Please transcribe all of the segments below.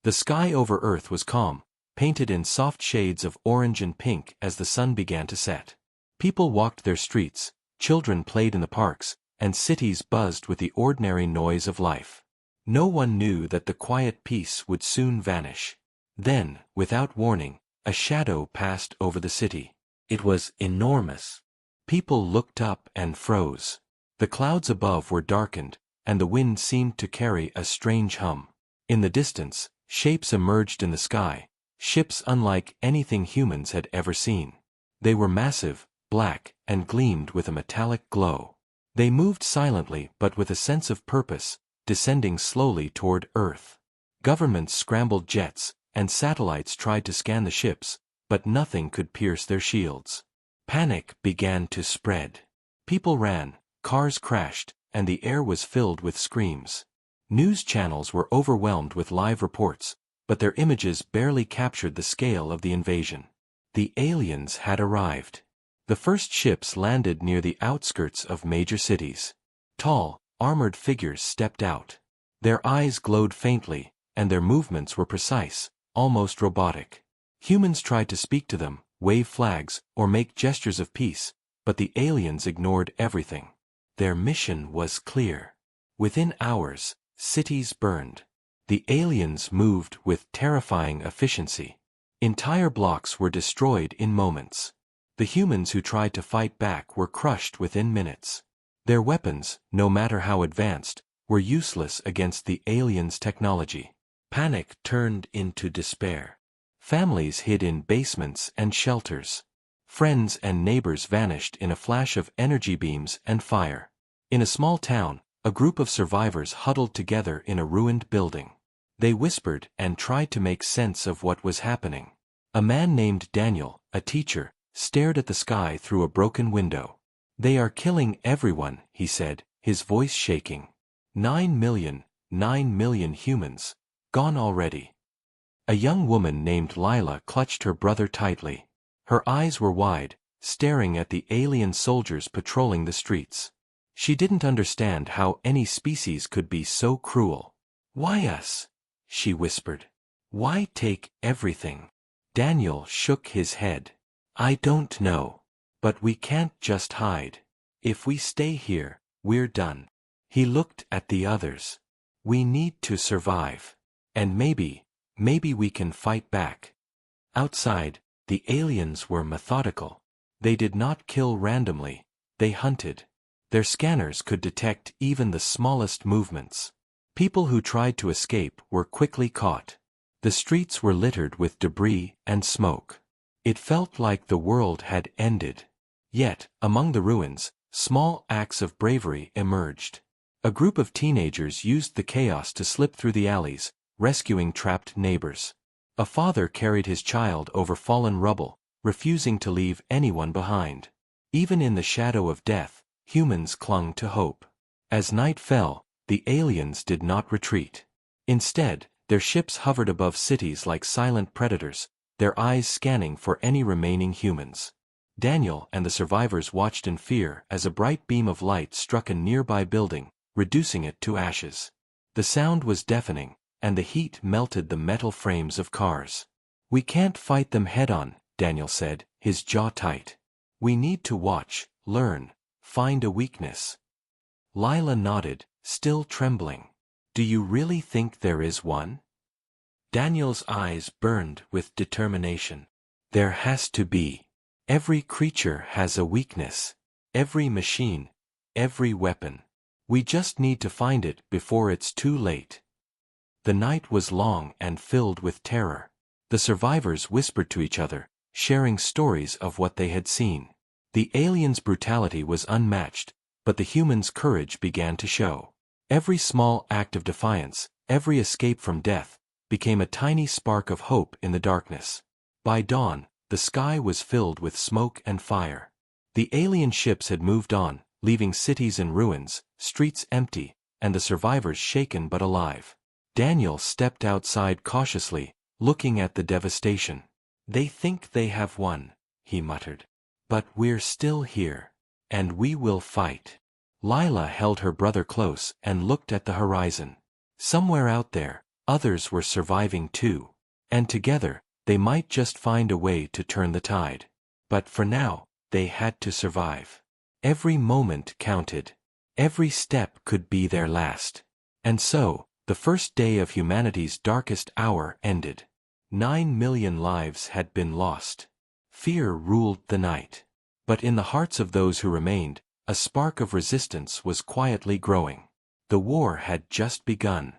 The sky over Earth was calm, painted in soft shades of orange and pink as the sun began to set. People walked their streets, children played in the parks, and cities buzzed with the ordinary noise of life. No one knew that the quiet peace would soon vanish. Then, without warning, a shadow passed over the city. It was enormous. People looked up and froze. The clouds above were darkened, and the wind seemed to carry a strange hum. In the distance, shapes emerged in the sky, ships unlike anything humans had ever seen. They were massive, black, and gleamed with a metallic glow. They moved silently but with a sense of purpose, descending slowly toward Earth. Governments scrambled jets, and satellites tried to scan the ships, but nothing could pierce their shields. Panic began to spread. People ran, cars crashed, and the air was filled with screams. News channels were overwhelmed with live reports, but their images barely captured the scale of the invasion. The aliens had arrived. The first ships landed near the outskirts of major cities. Tall, armored figures stepped out. Their eyes glowed faintly, and their movements were precise, almost robotic. Humans tried to speak to them, wave flags, or make gestures of peace, but the aliens ignored everything. Their mission was clear. Within hours, cities burned. The aliens moved with terrifying efficiency. Entire blocks were destroyed in moments. The humans who tried to fight back were crushed within minutes. Their weapons, no matter how advanced, were useless against the aliens' technology. Panic turned into despair. Families hid in basements and shelters. Friends and neighbors vanished in a flash of energy beams and fire. In a small town, a group of survivors huddled together in a ruined building. They whispered and tried to make sense of what was happening. A man named Daniel, a teacher, stared at the sky through a broken window. "They are killing everyone," he said, his voice shaking. 9 million humans. Gone already. A young woman named Lila clutched her brother tightly. Her eyes were wide, staring at the alien soldiers patrolling the streets. She didn't understand how any species could be so cruel. "Why us?" she whispered. "Why take everything?" Daniel shook his head. "I don't know. But we can't just hide. If we stay here, we're done." He looked at the others. "We need to survive. And maybe we can fight back." Outside, the aliens were methodical. They did not kill randomly, they hunted. Their scanners could detect even the smallest movements. People who tried to escape were quickly caught. The streets were littered with debris and smoke. It felt like the world had ended. Yet, among the ruins, small acts of bravery emerged. A group of teenagers used the chaos to slip through the alleys, rescuing trapped neighbors. A father carried his child over fallen rubble, refusing to leave anyone behind. Even in the shadow of death, humans clung to hope. As night fell, the aliens did not retreat. Instead, their ships hovered above cities like silent predators, their eyes scanning for any remaining humans. Daniel and the survivors watched in fear as a bright beam of light struck a nearby building, reducing it to ashes. The sound was deafening, and the heat melted the metal frames of cars. "We can't fight them head-on," Daniel said, his jaw tight. "We need to watch, learn, find a weakness." Lila nodded, still trembling. "Do you really think there is one?" Daniel's eyes burned with determination. "There has to be. Every creature has a weakness. Every machine, every weapon. We just need to find it before it's too late." The night was long and filled with terror. The survivors whispered to each other, sharing stories of what they had seen. The aliens' brutality was unmatched, but the humans' courage began to show. Every small act of defiance, every escape from death, became a tiny spark of hope in the darkness. By dawn, the sky was filled with smoke and fire. The alien ships had moved on, leaving cities in ruins, streets empty, and the survivors shaken but alive. Daniel stepped outside cautiously, looking at the devastation. "They think they have won," he muttered. "But we're still here. And we will fight." Lila held her brother close and looked at the horizon. Somewhere out there, others were surviving too. And together, they might just find a way to turn the tide. But for now, they had to survive. Every moment counted. Every step could be their last. And so, the first day of humanity's darkest hour ended. 9 million lives had been lost. Fear ruled the night. But in the hearts of those who remained, a spark of resistance was quietly growing. The war had just begun.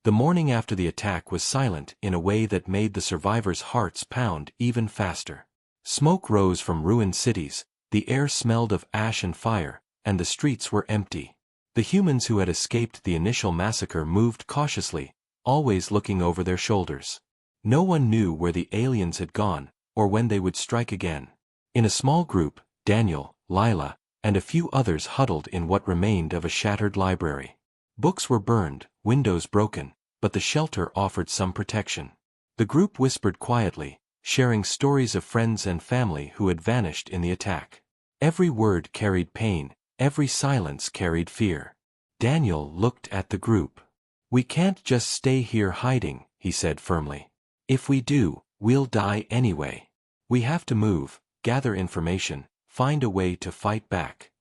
The morning after the attack was silent in a way that made the survivors' hearts pound even faster. Smoke rose from ruined cities, the air smelled of ash and fire, and the streets were empty. The humans who had escaped the initial massacre moved cautiously, always looking over their shoulders. No one knew where the aliens had gone, or when they would strike again. In a small group, Daniel, Lila, and a few others huddled in what remained of a shattered library. Books were burned, windows broken, but the shelter offered some protection. The group whispered quietly, sharing stories of friends and family who had vanished in the attack. Every word carried pain, every silence carried fear. Daniel looked at the group. "We can't just stay here hiding," he said firmly. "If we do, we'll die anyway. We have to move, gather information, find a way to fight back."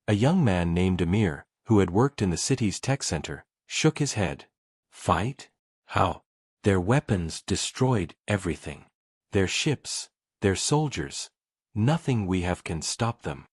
A young man named Amir, who had worked in the city's tech center, shook his head. "Fight? How? Their weapons destroyed everything. Their ships, their soldiers. Nothing we have can stop them."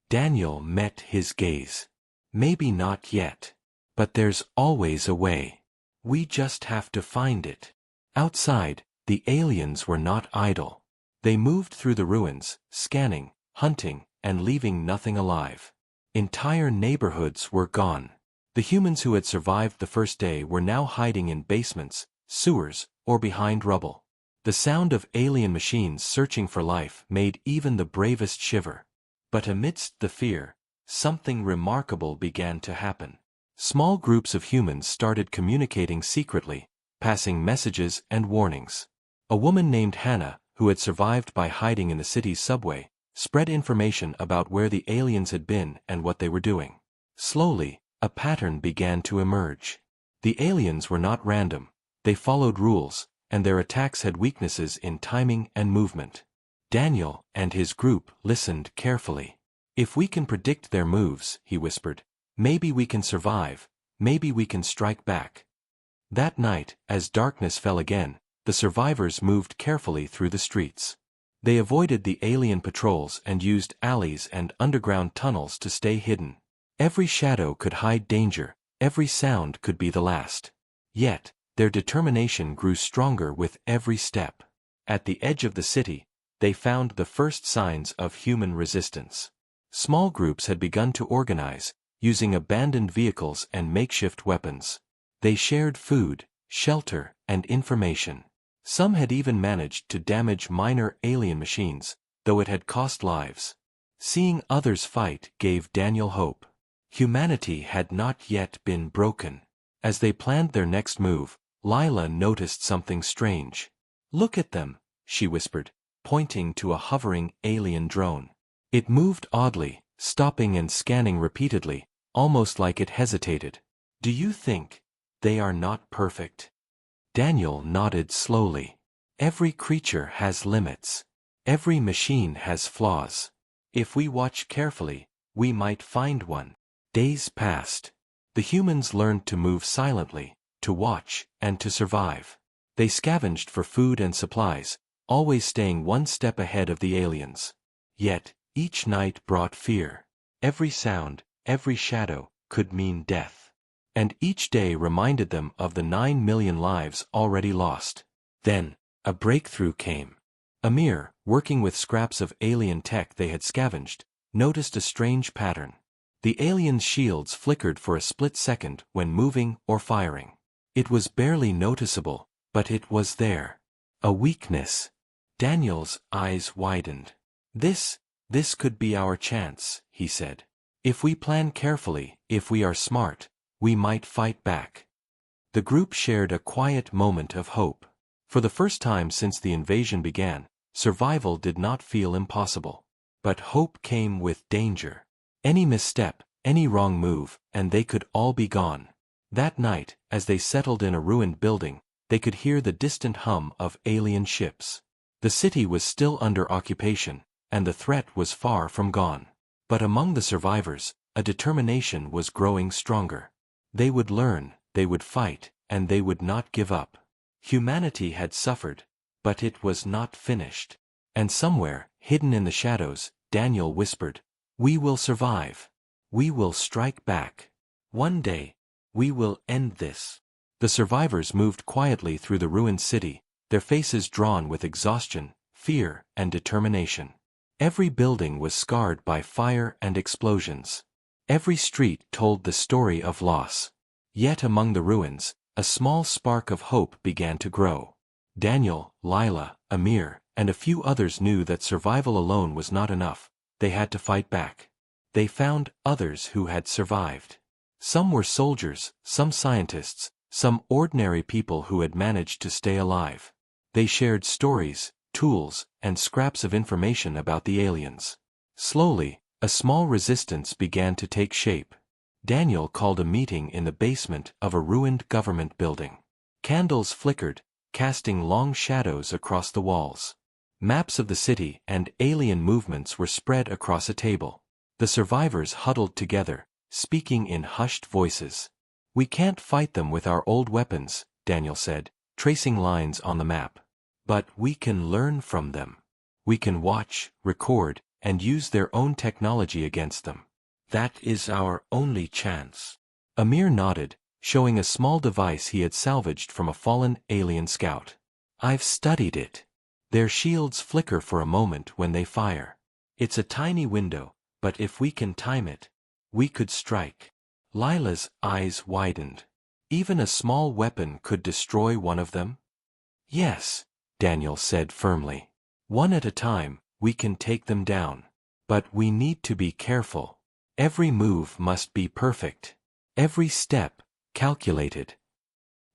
Daniel met his gaze. "Maybe not yet. But there's always a way. We just have to find it." Outside, the aliens were not idle. They moved through the ruins, scanning, hunting, and leaving nothing alive. Entire neighborhoods were gone. The humans who had survived the first day were now hiding in basements, sewers, or behind rubble. The sound of alien machines searching for life made even the bravest shiver. But amidst the fear, something remarkable began to happen. Small groups of humans started communicating secretly, passing messages and warnings. A woman named Hannah, who had survived by hiding in the city's subway, spread information about where the aliens had been and what they were doing. Slowly, a pattern began to emerge. The aliens were not random, they followed rules, and their attacks had weaknesses in timing and movement. Daniel and his group listened carefully. "If we can predict their moves," he whispered, "maybe we can survive, maybe we can strike back." That night, as darkness fell again, the survivors moved carefully through the streets. They avoided the alien patrols and used alleys and underground tunnels to stay hidden. Every shadow could hide danger, every sound could be the last. Yet, their determination grew stronger with every step. At the edge of the city, they found the first signs of human resistance. Small groups had begun to organize, using abandoned vehicles and makeshift weapons. They shared food, shelter, and information. Some had even managed to damage minor alien machines, though it had cost lives. Seeing others fight gave Daniel hope. Humanity had not yet been broken. As they planned their next move, Lila noticed something strange. "Look at them," she whispered, pointing to a hovering alien drone. It moved oddly, stopping and scanning repeatedly, almost like it hesitated. "Do you think they are not perfect?" Daniel nodded slowly. "Every creature has limits. Every machine has flaws. If we watch carefully, we might find one." Days passed. The humans learned to move silently, to watch, and to survive. They scavenged for food and supplies, always staying one step ahead of the aliens. Yet, each night brought fear. Every sound, every shadow, could mean death. And each day reminded them of the 9 million lives already lost. Then, a breakthrough came. Amir, working with scraps of alien tech they had scavenged, noticed a strange pattern. The aliens' shields flickered for a split second when moving or firing. It was barely noticeable, but it was there. A weakness. Daniel's eyes widened. This could be our chance," he said. "If we plan carefully, if we are smart, we might fight back." The group shared a quiet moment of hope. For the first time since the invasion began, survival did not feel impossible. But hope came with danger. Any misstep, any wrong move, and they could all be gone. That night, as they settled in a ruined building, they could hear the distant hum of alien ships. The city was still under occupation, and the threat was far from gone. But among the survivors, a determination was growing stronger. They would learn, they would fight, and they would not give up. Humanity had suffered, but it was not finished. And somewhere, hidden in the shadows, Daniel whispered, "We will survive. We will strike back. One day, we will end this." The survivors moved quietly through the ruined city, their faces drawn with exhaustion, fear, and determination. Every building was scarred by fire and explosions. Every street told the story of loss. Yet among the ruins, a small spark of hope began to grow. Daniel, Lila, Amir, and a few others knew that survival alone was not enough. They had to fight back. They found others who had survived. Some were soldiers, some scientists, some ordinary people who had managed to stay alive. They shared stories, tools, and scraps of information about the aliens. Slowly, a small resistance began to take shape. Daniel called a meeting in the basement of a ruined government building. Candles flickered, casting long shadows across the walls. Maps of the city and alien movements were spread across a table. The survivors huddled together, speaking in hushed voices. "We can't fight them with our old weapons," Daniel said, tracing lines on the map. "But we can learn from them. We can watch, record, and use their own technology against them. That is our only chance." Amir nodded, showing a small device he had salvaged from a fallen alien scout. "I've studied it. Their shields flicker for a moment when they fire. It's a tiny window, but if we can time it, we could strike." Lila's eyes widened. "Even a small weapon could destroy one of them?" "Yes," Daniel said firmly. "One at a time, we can take them down. But we need to be careful. Every move must be perfect. Every step, calculated."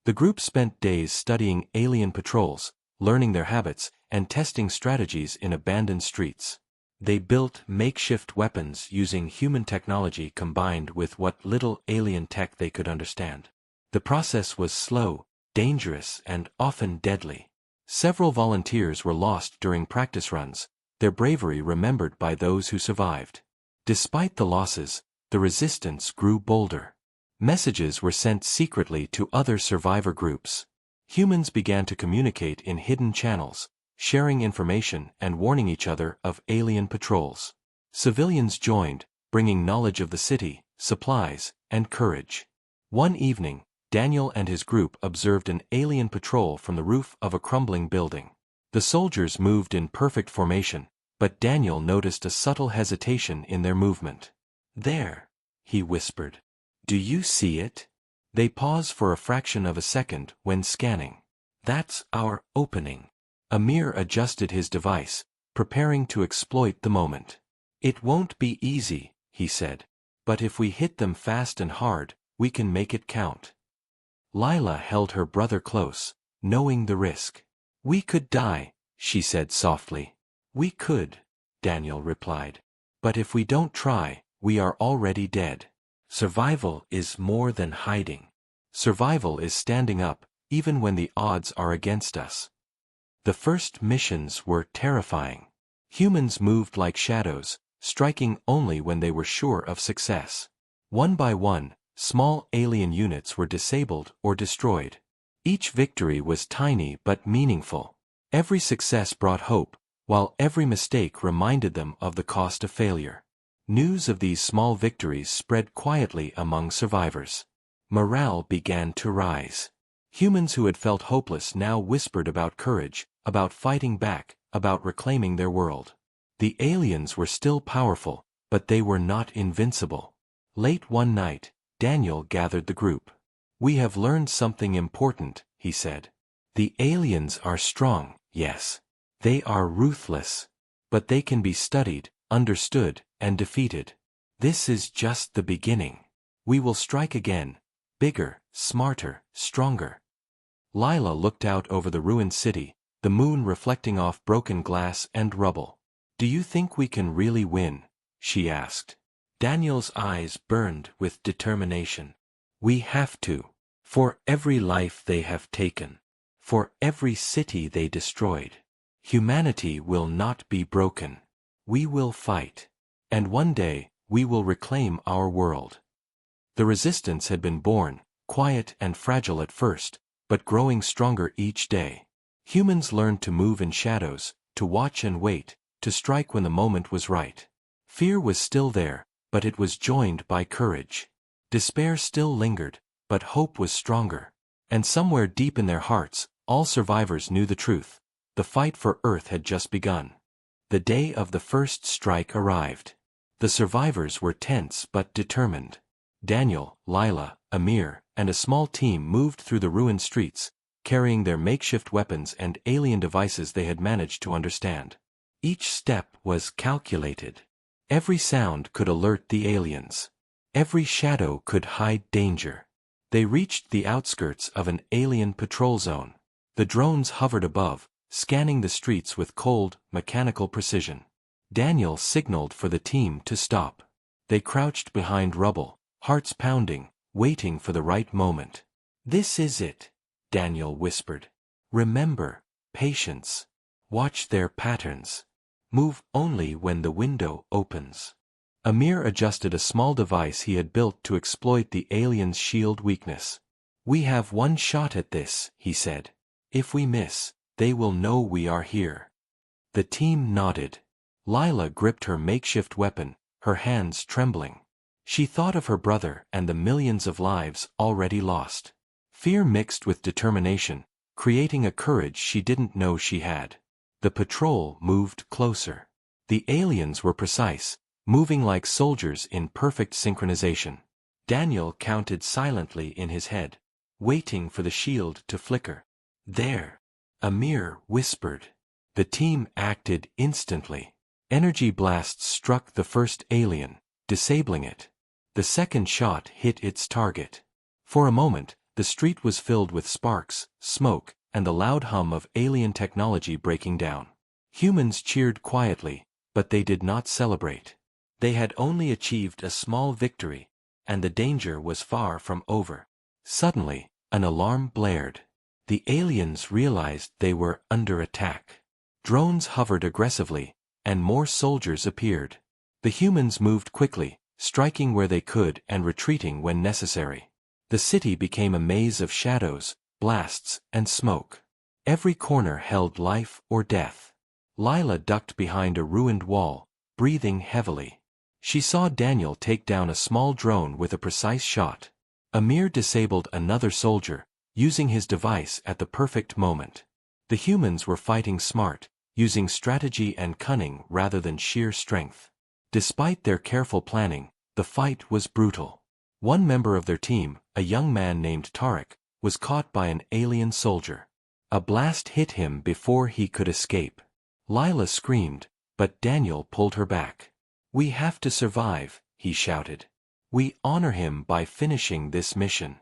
The group spent days studying alien patrols, learning their habits, and testing strategies in abandoned streets. They built makeshift weapons using human technology combined with what little alien tech they could understand. The process was slow, dangerous, and often deadly. Several volunteers were lost during practice runs, their bravery remembered by those who survived. Despite the losses, the resistance grew bolder. Messages were sent secretly to other survivor groups. Humans began to communicate in hidden channels, sharing information and warning each other of alien patrols. Civilians joined, bringing knowledge of the city, supplies, and courage. One evening, Daniel and his group observed an alien patrol from the roof of a crumbling building. The soldiers moved in perfect formation, but Daniel noticed a subtle hesitation in their movement. "There," he whispered. "Do you see it?" They paused for a fraction of a second when scanning. "That's our opening." Amir adjusted his device, preparing to exploit the moment. "It won't be easy," he said. "But if we hit them fast and hard, we can make it count." Lila held her brother close, knowing the risk. "We could die," she said softly. "We could," Daniel replied. "But if we don't try, we are already dead. Survival is more than hiding. Survival is standing up, even when the odds are against us." The first missions were terrifying. Humans moved like shadows, striking only when they were sure of success. One by one, small alien units were disabled or destroyed. Each victory was tiny but meaningful. Every success brought hope, while every mistake reminded them of the cost of failure. News of these small victories spread quietly among survivors. Morale began to rise. Humans who had felt hopeless now whispered about courage, about fighting back, about reclaiming their world. The aliens were still powerful, but they were not invincible. Late one night, Daniel gathered the group. "We have learned something important," he said. "The aliens are strong, yes. They are ruthless. But they can be studied, understood, and defeated. This is just the beginning. We will strike again, bigger, smarter, stronger." Lila looked out over the ruined city, the moon reflecting off broken glass and rubble. "Do you think we can really win?" she asked. Daniel's eyes burned with determination. "We have to. For every life they have taken. For every city they destroyed. Humanity will not be broken. We will fight. And one day, we will reclaim our world. The resistance had been born, quiet and fragile at first, but growing stronger each day. Humans learned to move in shadows, to watch and wait, to strike when the moment was right. Fear was still there, but it was joined by courage. Despair still lingered, but hope was stronger. And somewhere deep in their hearts, all survivors knew the truth. The fight for Earth had just begun. The day of the first strike arrived. The survivors were tense but determined. Daniel, Lila, Amir, and a small team moved through the ruined streets, carrying their makeshift weapons and alien devices they had managed to understand. Each step was calculated. Every sound could alert the aliens. Every shadow could hide danger. They reached the outskirts of an alien patrol zone. The drones hovered above, scanning the streets with cold, mechanical precision. Daniel signaled for the team to stop. They crouched behind rubble, hearts pounding, waiting for the right moment. "This is it," Daniel whispered. "Remember, patience. Watch their patterns. Move only when the window opens." Amir adjusted a small device he had built to exploit the aliens' shield weakness. "We have one shot at this," he said. "If we miss, they will know we are here." The team nodded. Lila gripped her makeshift weapon, her hands trembling. She thought of her brother and the millions of lives already lost. Fear mixed with determination, creating a courage she didn't know she had. The patrol moved closer. The aliens were precise, moving like soldiers in perfect synchronization. Daniel counted silently in his head, waiting for the shield to flicker. "There," Amir whispered. The team acted instantly. Energy blasts struck the first alien, disabling it. The second shot hit its target. For a moment, the street was filled with sparks, smoke, and the loud hum of alien technology breaking down. Humans cheered quietly, but they did not celebrate. They had only achieved a small victory, and the danger was far from over. Suddenly, an alarm blared. The aliens realized they were under attack. Drones hovered aggressively, and more soldiers appeared. The humans moved quickly, striking where they could and retreating when necessary. The city became a maze of shadows, blasts, and smoke. Every corner held life or death. Lila ducked behind a ruined wall, breathing heavily. She saw Daniel take down a small drone with a precise shot. Amir disabled another soldier, using his device at the perfect moment. The humans were fighting smart, using strategy and cunning rather than sheer strength. Despite their careful planning, the fight was brutal. One member of their team, a young man named Tarek, was caught by an alien soldier. A blast hit him before he could escape. Lila screamed, but Daniel pulled her back. "We have to survive," he shouted. "We honor him by finishing this mission."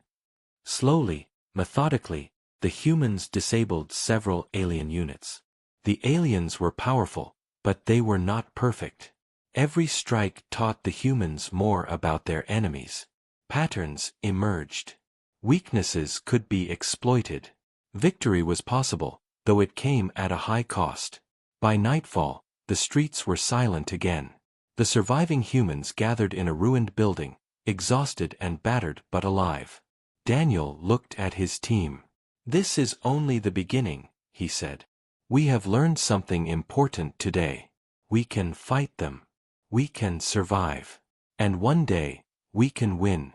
Slowly, methodically, the humans disabled several alien units. The aliens were powerful, but they were not perfect. Every strike taught the humans more about their enemies. Patterns emerged. Weaknesses could be exploited. Victory was possible, though it came at a high cost. By nightfall, the streets were silent again. The surviving humans gathered in a ruined building, exhausted and battered but alive. Daniel looked at his team. "This is only the beginning," he said. "We have learned something important today. We can fight them. We can survive. And one day, we can win."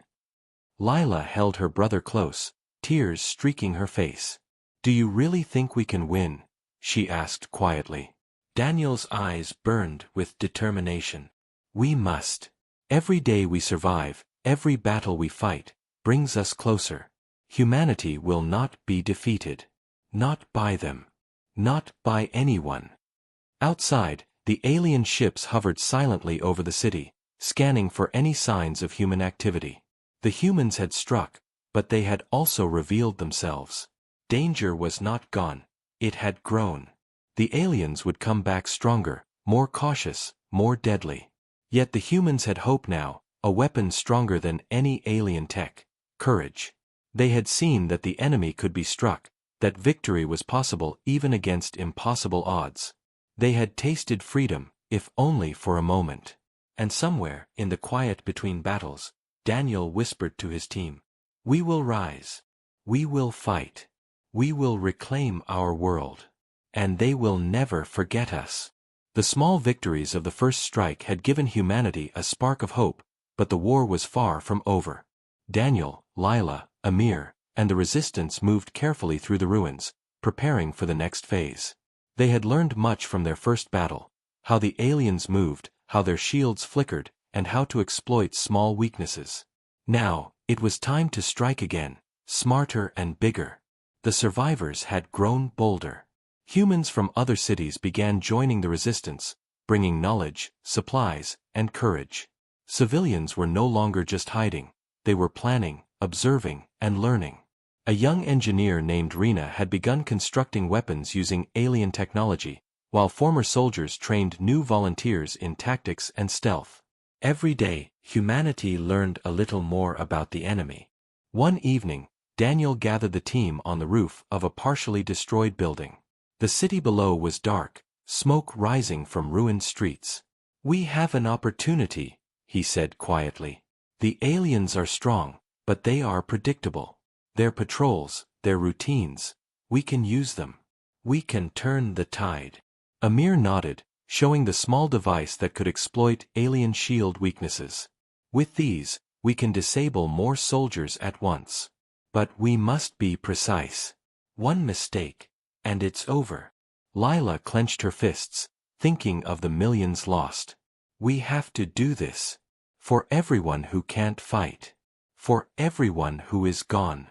Lila held her brother close, tears streaking her face. "Do you really think we can win?" she asked quietly. Daniel's eyes burned with determination. "We must. Every day we survive, every battle we fight, brings us closer. Humanity will not be defeated. Not by them. Not by anyone." Outside, the alien ships hovered silently over the city, scanning for any signs of human activity. The humans had struck, but they had also revealed themselves. Danger was not gone, it had grown. The aliens would come back stronger, more cautious, more deadly. Yet the humans had hope now, a weapon stronger than any alien tech: courage. They had seen that the enemy could be struck, that victory was possible even against impossible odds. They had tasted freedom, if only for a moment. And somewhere, in the quiet between battles, Daniel whispered to his team, "We will rise. We will fight. We will reclaim our world. And they will never forget us." The small victories of the first strike had given humanity a spark of hope, but the war was far from over. Daniel, Lila, Amir, and the resistance moved carefully through the ruins, preparing for the next phase. They had learned much from their first battle: how the aliens moved, how their shields flickered, and how to exploit small weaknesses. Now, it was time to strike again, smarter and bigger. The survivors had grown bolder. Humans from other cities began joining the resistance, bringing knowledge, supplies, and courage. Civilians were no longer just hiding, they were planning, observing, and learning. A young engineer named Rena had begun constructing weapons using alien technology, while former soldiers trained new volunteers in tactics and stealth. Every day, humanity learned a little more about the enemy. One evening, Daniel gathered the team on the roof of a partially destroyed building. The city below was dark, smoke rising from ruined streets. "We have an opportunity," he said quietly. "The aliens are strong, but they are predictable. Their patrols, their routines, we can use them. We can turn the tide." Amir nodded, showing the small device that could exploit alien shield weaknesses. "With these, we can disable more soldiers at once. But we must be precise. One mistake, and it's over." Lila clenched her fists, thinking of the millions lost. "We have to do this. For everyone who can't fight. For everyone who is gone."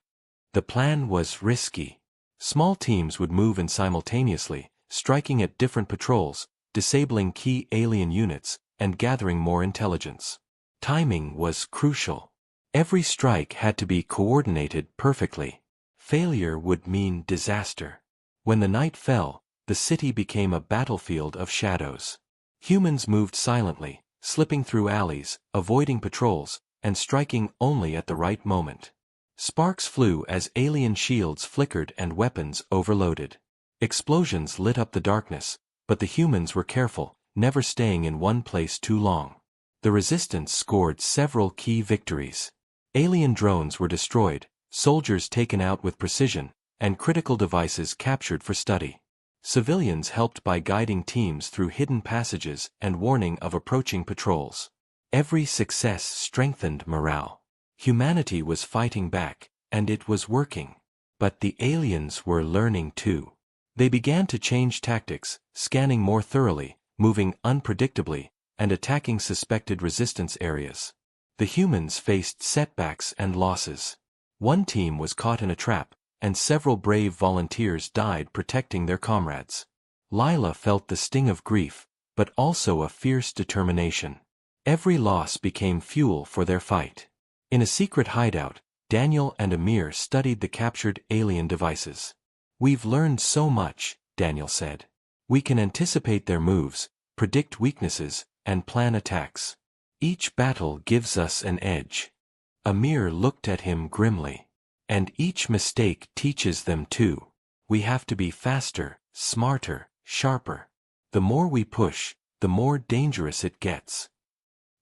The plan was risky. Small teams would move in simultaneously, striking at different patrols, disabling key alien units, and gathering more intelligence. Timing was crucial. Every strike had to be coordinated perfectly. Failure would mean disaster. When the night fell, the city became a battlefield of shadows. Humans moved silently, slipping through alleys, avoiding patrols, and striking only at the right moment. Sparks flew as alien shields flickered and weapons overloaded. Explosions lit up the darkness, but the humans were careful, never staying in one place too long. The resistance scored several key victories. Alien drones were destroyed, soldiers taken out with precision, and critical devices captured for study. Civilians helped by guiding teams through hidden passages and warning of approaching patrols. Every success strengthened morale. Humanity was fighting back, and it was working. But the aliens were learning too. They began to change tactics, scanning more thoroughly, moving unpredictably, and attacking suspected resistance areas. The humans faced setbacks and losses. One team was caught in a trap, and several brave volunteers died protecting their comrades. Lila felt the sting of grief, but also a fierce determination. Every loss became fuel for their fight. In a secret hideout, Daniel and Amir studied the captured alien devices. "We've learned so much," Daniel said. "We can anticipate their moves, predict weaknesses, and plan attacks. Each battle gives us an edge." Amir looked at him grimly. "And each mistake teaches them too. We have to be faster, smarter, sharper. The more we push, the more dangerous it gets."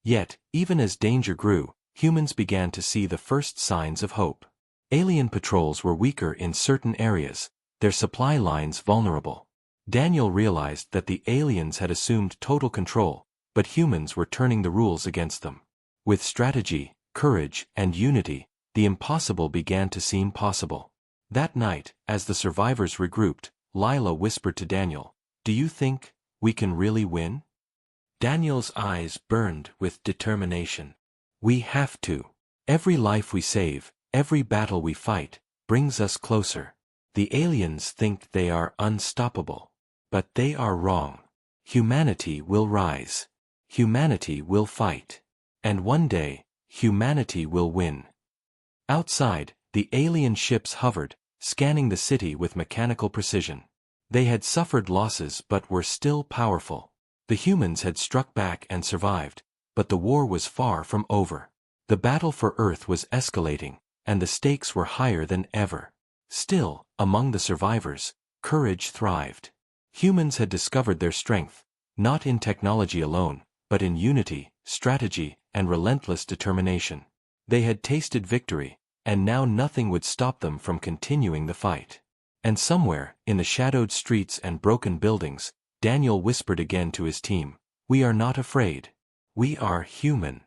Yet, even as danger grew, humans began to see the first signs of hope. Alien patrols were weaker in certain areas, their supply lines vulnerable. Daniel realized that the aliens had assumed total control, but humans were turning the rules against them. With strategy, courage, and unity, the impossible began to seem possible. That night, as the survivors regrouped, Lila whispered to Daniel, "Do you think we can really win?" Daniel's eyes burned with determination. "We have to. Every life we save, every battle we fight, brings us closer. The aliens think they are unstoppable. But they are wrong. Humanity will rise. Humanity will fight. And one day, humanity will win." Outside, the alien ships hovered, scanning the city with mechanical precision. They had suffered losses but were still powerful. The humans had struck back and survived, but the war was far from over. The battle for Earth was escalating, and the stakes were higher than ever. Still, among the survivors, courage thrived. Humans had discovered their strength, not in technology alone, but in unity, strategy, and relentless determination. They had tasted victory, and now nothing would stop them from continuing the fight. And somewhere, in the shadowed streets and broken buildings, Daniel whispered again to his team, "We are not afraid. We are human.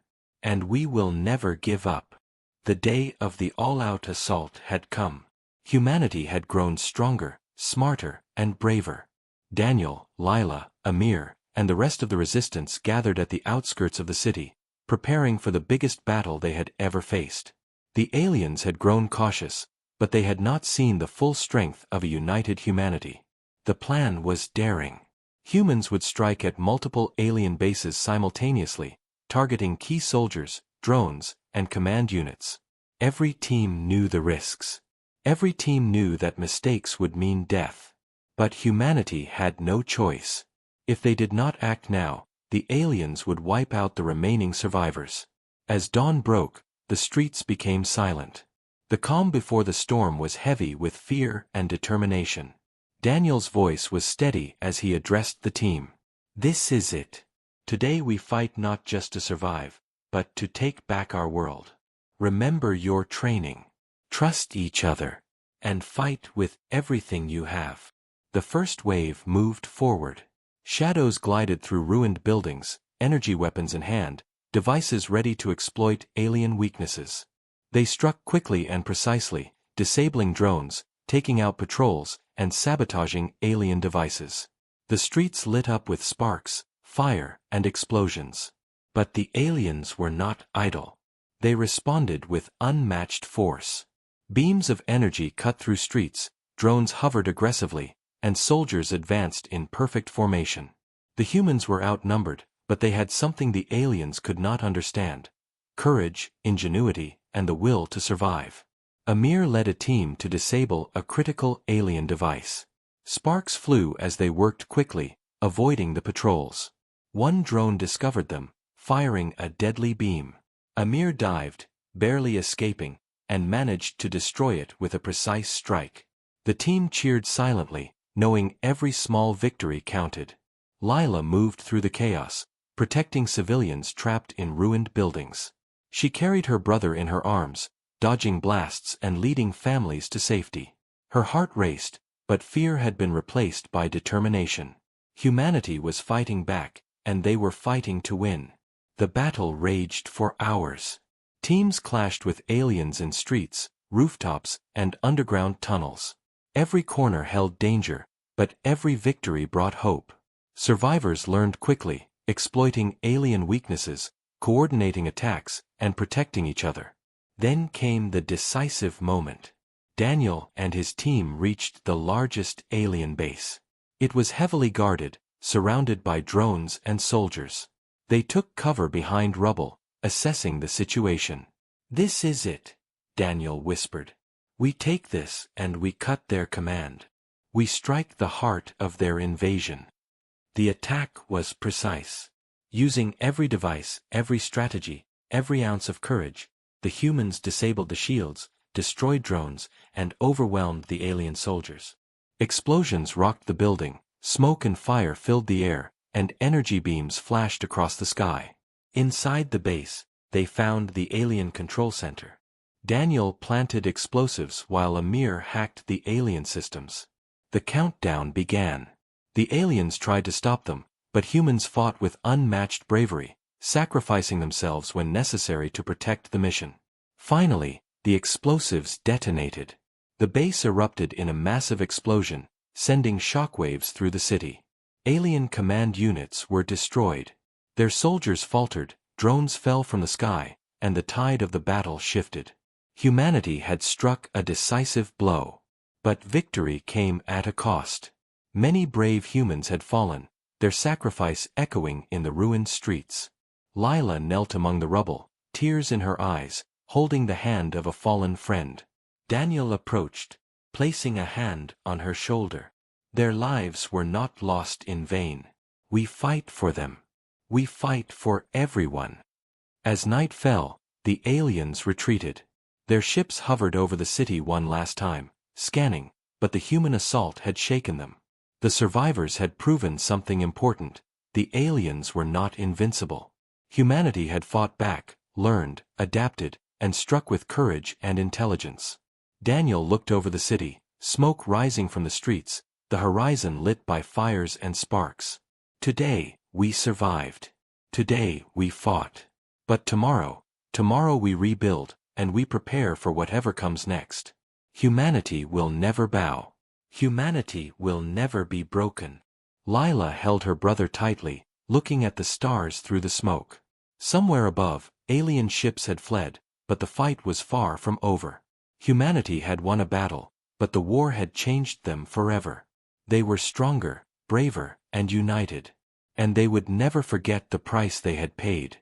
And we will never give up." The day of the all-out assault had come. Humanity had grown stronger, smarter, and braver. Daniel, Lila, Amir, and the rest of the resistance gathered at the outskirts of the city, preparing for the biggest battle they had ever faced. The aliens had grown cautious, but they had not seen the full strength of a united humanity. The plan was daring. Humans would strike at multiple alien bases simultaneously, targeting key soldiers, drones, and command units. Every team knew the risks. Every team knew that mistakes would mean death. But humanity had no choice. If they did not act now, the aliens would wipe out the remaining survivors. As dawn broke, the streets became silent. The calm before the storm was heavy with fear and determination. Daniel's voice was steady as he addressed the team. "This is it. Today we fight not just to survive, but to take back our world. Remember your training. Trust each other. And fight with everything you have." The first wave moved forward. Shadows glided through ruined buildings, energy weapons in hand, devices ready to exploit alien weaknesses. They struck quickly and precisely, disabling drones, taking out patrols, and sabotaging alien devices. The streets lit up with sparks, fire, and explosions. But the aliens were not idle. They responded with unmatched force. Beams of energy cut through streets, drones hovered aggressively, and soldiers advanced in perfect formation. The humans were outnumbered, but they had something the aliens could not understand: courage, ingenuity, and the will to survive. Amir led a team to disable a critical alien device. Sparks flew as they worked quickly, avoiding the patrols. One drone discovered them, firing a deadly beam. Amir dived, barely escaping, and managed to destroy it with a precise strike. The team cheered silently, knowing every small victory counted. Lila moved through the chaos, protecting civilians trapped in ruined buildings. She carried her brother in her arms, dodging blasts and leading families to safety. Her heart raced, but fear had been replaced by determination. Humanity was fighting back, and they were fighting to win. The battle raged for hours. Teams clashed with aliens in streets, rooftops, and underground tunnels. Every corner held danger, but every victory brought hope. Survivors learned quickly, exploiting alien weaknesses, coordinating attacks, and protecting each other. Then came the decisive moment. Daniel and his team reached the largest alien base. It was heavily guarded, surrounded by drones and soldiers. They took cover behind rubble, assessing the situation. "This is it," Daniel whispered. "We take this and we cut their command. We strike the heart of their invasion." The attack was precise. Using every device, every strategy, every ounce of courage, the humans disabled the shields, destroyed drones, and overwhelmed the alien soldiers. Explosions rocked the building, smoke and fire filled the air, and energy beams flashed across the sky. Inside the base, they found the alien control center. Daniel planted explosives while Amir hacked the alien systems. The countdown began. The aliens tried to stop them, but humans fought with unmatched bravery, sacrificing themselves when necessary to protect the mission. Finally, the explosives detonated. The base erupted in a massive explosion, sending shockwaves through the city. Alien command units were destroyed. Their soldiers faltered, drones fell from the sky, and the tide of the battle shifted. Humanity had struck a decisive blow. But victory came at a cost. Many brave humans had fallen, their sacrifice echoing in the ruined streets. Lila knelt among the rubble, tears in her eyes, holding the hand of a fallen friend. Daniel approached, placing a hand on her shoulder. "Their lives were not lost in vain. We fight for them. We fight for everyone." As night fell, the aliens retreated. Their ships hovered over the city one last time, scanning, but the human assault had shaken them. The survivors had proven something important: the aliens were not invincible. Humanity had fought back, learned, adapted, and struck with courage and intelligence. Daniel looked over the city, smoke rising from the streets, the horizon lit by fires and sparks. Today, we survived. Today, we fought. But tomorrow we rebuild, and we prepare for whatever comes next. Humanity will never bow. Humanity will never be broken. Lila held her brother tightly, looking at the stars through the smoke. Somewhere above, alien ships had fled, but the fight was far from over. Humanity had won a battle, but the war had changed them forever. They were stronger, braver, and united. And they would never forget the price they had paid.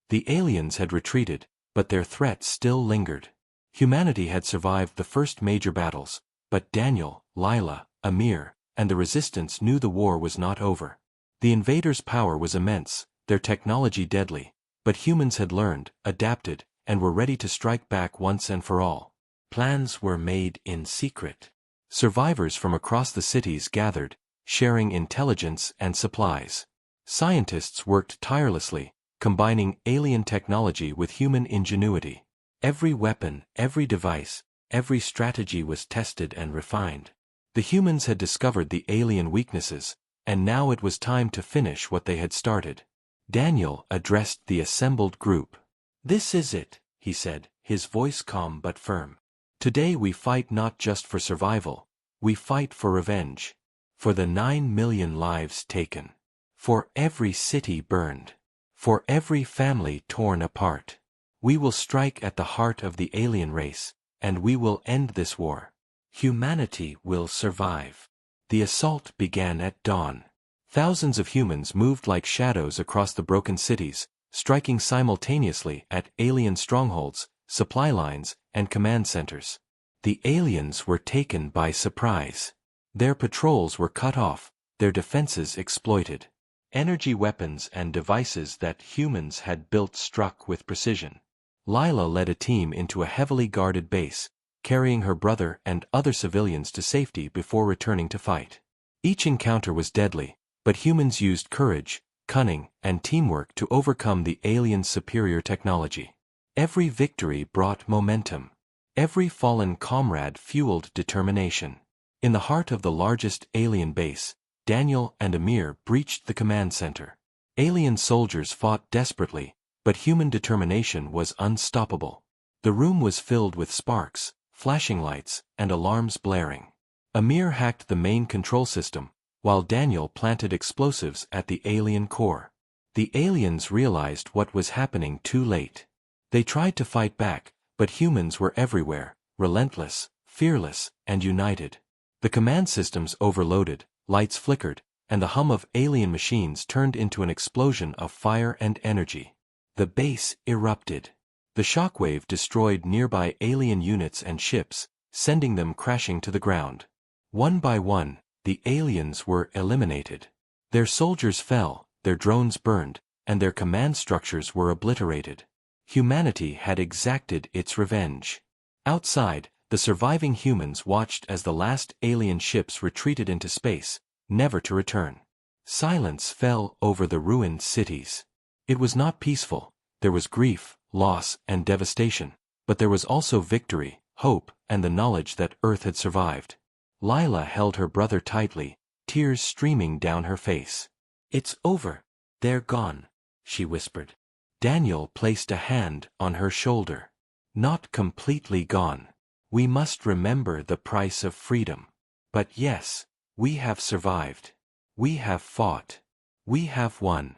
The aliens had retreated, but their threat still lingered. Humanity had survived the first major battles, but Daniel, Lila, Amir, and the resistance knew the war was not over. The invaders' power was immense, their technology deadly, but humans had learned, adapted, and were ready to strike back once and for all. Plans were made in secret. Survivors from across the cities gathered, sharing intelligence and supplies. Scientists worked tirelessly, combining alien technology with human ingenuity. Every weapon, every device, every strategy was tested and refined. The humans had discovered the alien weaknesses, and now it was time to finish what they had started. Daniel addressed the assembled group. "This is it," he said, his voice calm but firm. "Today we fight not just for survival, we fight for revenge. For the 9 million lives taken. For every city burned. For every family torn apart. We will strike at the heart of the alien race, and we will end this war. Humanity will survive." The assault began at dawn. Thousands of humans moved like shadows across the broken cities, striking simultaneously at alien strongholds, supply lines, and command centers. The aliens were taken by surprise. Their patrols were cut off, their defenses exploited. Energy weapons and devices that humans had built struck with precision. Lila led a team into a heavily guarded base, carrying her brother and other civilians to safety before returning to fight. Each encounter was deadly, but humans used courage, cunning, and teamwork to overcome the aliens' superior technology. Every victory brought momentum. Every fallen comrade fueled determination. In the heart of the largest alien base, Daniel and Amir breached the command center. Alien soldiers fought desperately, but human determination was unstoppable. The room was filled with sparks, flashing lights, and alarms blaring. Amir hacked the main control system, while Daniel planted explosives at the alien core. The aliens realized what was happening too late. They tried to fight back, but humans were everywhere, relentless, fearless, and united. The command systems overloaded, lights flickered, and the hum of alien machines turned into an explosion of fire and energy. The base erupted. The shockwave destroyed nearby alien units and ships, sending them crashing to the ground. One by one, the aliens were eliminated. Their soldiers fell, their drones burned, and their command structures were obliterated. Humanity had exacted its revenge. Outside, the surviving humans watched as the last alien ships retreated into space, never to return. Silence fell over the ruined cities. It was not peaceful. There was grief, loss, and devastation, but there was also victory, hope, and the knowledge that Earth had survived. Lila held her brother tightly, tears streaming down her face. "It's over. They're gone," she whispered. Daniel placed a hand on her shoulder. "Not completely gone. We must remember the price of freedom. But yes, we have survived. We have fought. We have won."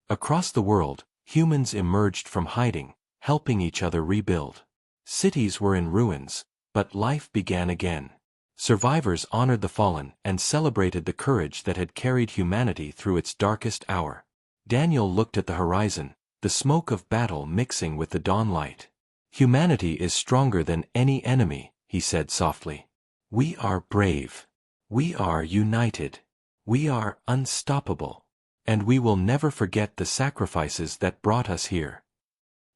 Across the world, humans emerged from hiding, helping each other rebuild. Cities were in ruins, but life began again. Survivors honored the fallen and celebrated the courage that had carried humanity through its darkest hour. Daniel looked at the horizon, the smoke of battle mixing with the dawn light. "Humanity is stronger than any enemy," he said softly. "We are brave. We are united. We are unstoppable. And we will never forget the sacrifices that brought us here."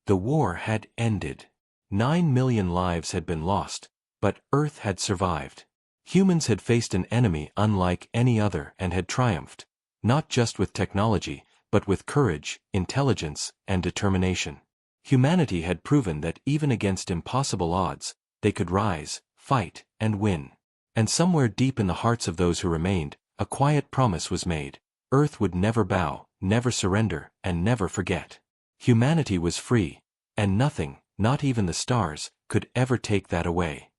The war had ended. 9 million lives had been lost, But Earth had survived. Humans had faced an enemy unlike any other and had triumphed, not just with technology, but with courage, intelligence, and determination. Humanity had proven that even against impossible odds, they could rise, fight, and win. And somewhere deep in the hearts of those who remained, a quiet promise was made. Earth would never bow, never surrender, and never forget. Humanity was free, and nothing, not even the stars, could ever take that away.